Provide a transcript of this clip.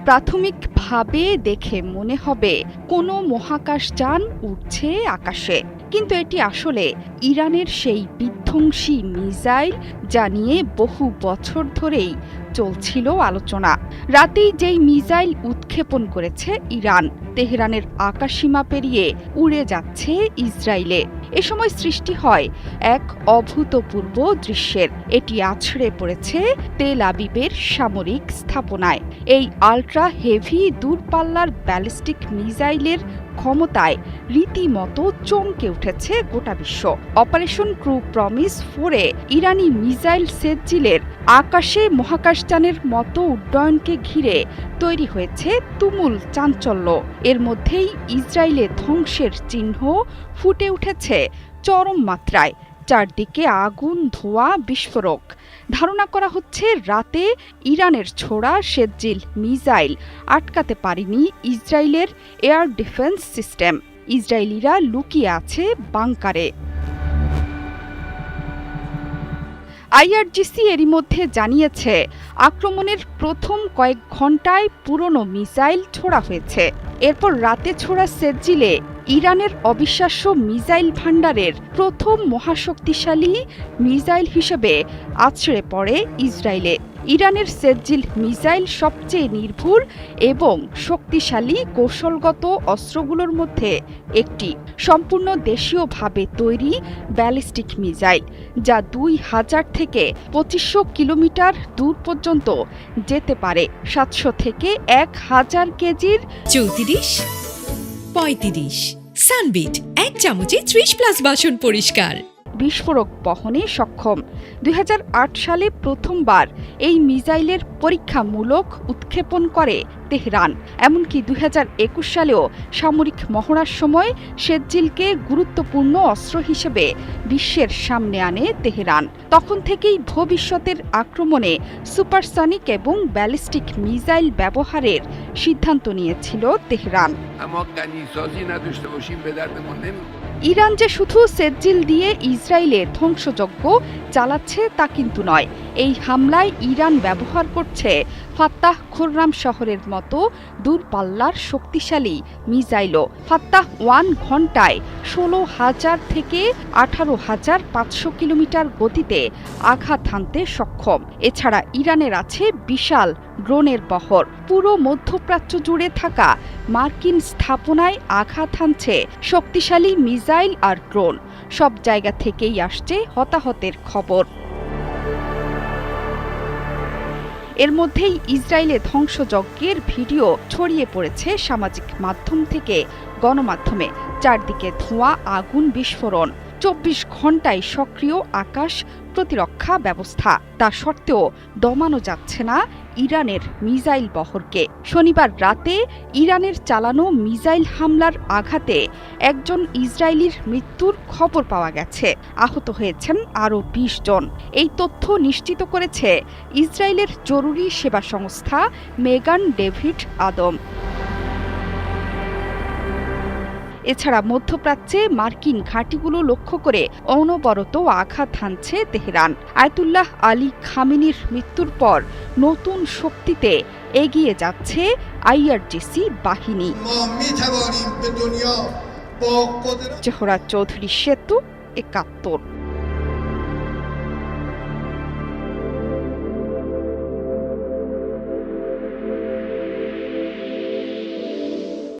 প্রাথমিকভাবে দেখে মনে হবে কোনো মহাকাশযান উড়ছে আকাশে, কিন্তু এটি আসলে ইরানের সেই বিধ্বংসী মিসাইল, যা নিয়ে বহু বছর ধরেই চলছিল আলোচনা। রাতেই যেই মিসাইল উৎক্ষেপণ করেছে ইরান, তেহরানের আকাশসীমা পেরিয়ে উড়ে যাচ্ছে ইসরায়েলে। এ সময় সৃষ্টি হয় এক অভূতপূর্ব দৃশ্যের। এটি আছড়ে পড়েছে তেল আবিবের সামরিক স্থাপনায়। এই আল্ট্রা হেভি দূরপাল্লার ব্যালিস্টিক মিসাইলের ক্ষমতায় রীতিমতো চমকে উঠেছে গোটা বিশ্ব। অপারেশন ট্রু প্রমিস 4-এ ইরানি মিসাইল সেজ্জিলের আকাশে মহাকাশযানের মতো উড্ডয়নকে ঘিরে তৈরি হয়েছে তুমুল চাঞ্চল্য। এর মধ্যেই ইসরায়েলে ধ্বংসের চিহ্ন ফুটে উঠেছে চরম মাত্রায়। চারদিকে আগুন, ধোঁয়া, বিস্ফোরক। ধারণা করা হচ্ছে রাতে ইরানের ছোড়া সেজ্জিল মিসাইল আটকাতে পারেনি ইসরায়েলের এয়ার ডিফেন্স সিস্টেম। ইসরায়েলিরা লুকিয়ে আছে বাংকারে। আইআরজিসি এরই মধ্যে জানিয়েছে, আক্রমণের প্রথম কয়েক ঘণ্টায় পুরনো মিসাইল ছোড়া হয়েছে। এরপর রাতে ছোড়া সেজ্জিলে ইরানের অবিশ্বাস্য মিসাইল ভান্ডারের প্রথম মহাশক্তিশালী মিসাইল হিসেবে আছড়ে পড়ে ইসরায়েলে। ইরানের সেজ্জিল মিসাইল সবচেয়ে নির্ভুল এবং শক্তিশালী কৌশলগত অস্ত্রগুলোর মধ্যে একটি। সম্পূর্ণ দেশীয়ভাবে তৈরি ব্যালিস্টিক মিসাইল, যা 2000 থেকে 2500 কিলোমিটার দূর পর্যন্ত যেতে পারে। 700 থেকে 1000 কেজির 34, 35 সানবিট 1 চামচে 30+ বাসন পরিষ্কার। বিস্ফোরক বহনে সক্ষম। 2008 সালে প্রথমবার এই মিসাইলের পরীক্ষামূলক উৎক্ষেপণ করে তেহরান। এমনকি 2021 সালেও সামরিক মহড়ার সময় সেজ্জিলকে গুরুত্বপূর্ণ অস্ত্র হিসেবে বিশ্বের সামনে আনে তেহরান। তখন থেকেই ভবিষ্যতের আক্রমণে সুপারসনিক এবং ব্যালিস্টিক মিসাইল ব্যবহারের সিদ্ধান্ত নিয়েছিল তেহরান। ইরান যে শুধু সেজ্জিল দিয়ে ইসরায়েলে ধ্বংসযজ্ঞ চালাচ্ছে তা কিন্তু নয়। এই হামলায় ইরান ব্যবহার করছে ফাত্তাহ খুররাম শহরের মতো দূরপাল্লার শক্তিশালী মিসাইলও। ফাত্তাহ 1 ঘণ্টায় 16,000 থেকে 18,500 কিলোমিটার গতিতে আঘাত হানতে সক্ষম। এছাড়া ইরানের আছে বিশাল ড্রোনের বহর। পুরো মধ্যপ্রাচ্য জুড়ে থাকা মার্কিন স্থাপনায় আঘাত হানছে শক্তিশালী মিসাইল আর ড্রোন। সব জায়গা থেকেই আসছে হতাহতের খবর। এর মধ্যেই ইসরায়েলে ধ্বংসযজ্ঞের ভিডিও ছড়িয়ে পড়েছে সামাজিক মাধ্যম থেকে গণমাধ্যমে। চারদিকে ধোঁয়া, আগুন, বিস্ফোরণ। 24 ঘণ্টায় সক্রিয় আকাশ প্রতিরক্ষা ব্যবস্থা। তা সত্ত্বেও দমানো যাচ্ছে না ইরানের মিসাইল বহরকে। শনিবার রাতে ইরানের চালানো মিসাইল হামলার আঘাতে একজন ইসরায়েলির মৃত্যুর খবর পাওয়া গেছে। আহত হয়েছেন আরও 20 জন। এই তথ্য নিশ্চিত করেছে ইসরায়েলের জরুরি সেবা সংস্থা মেগান ডেভিড আদম। এছাড়া মধ্যপ্রাচ্যে মার্কিন ঘাঁটিগুলো লক্ষ্য করে অনবরত আঘাত হানছে তেহরান। আয়াতুল্লাহ আলী খামেনির মৃত্যুর পর নতুন শক্তিতে এগিয়ে যাচ্ছে আইআরজিসি বাহিনী। জোহরা চৌধুরী সেতু, 71।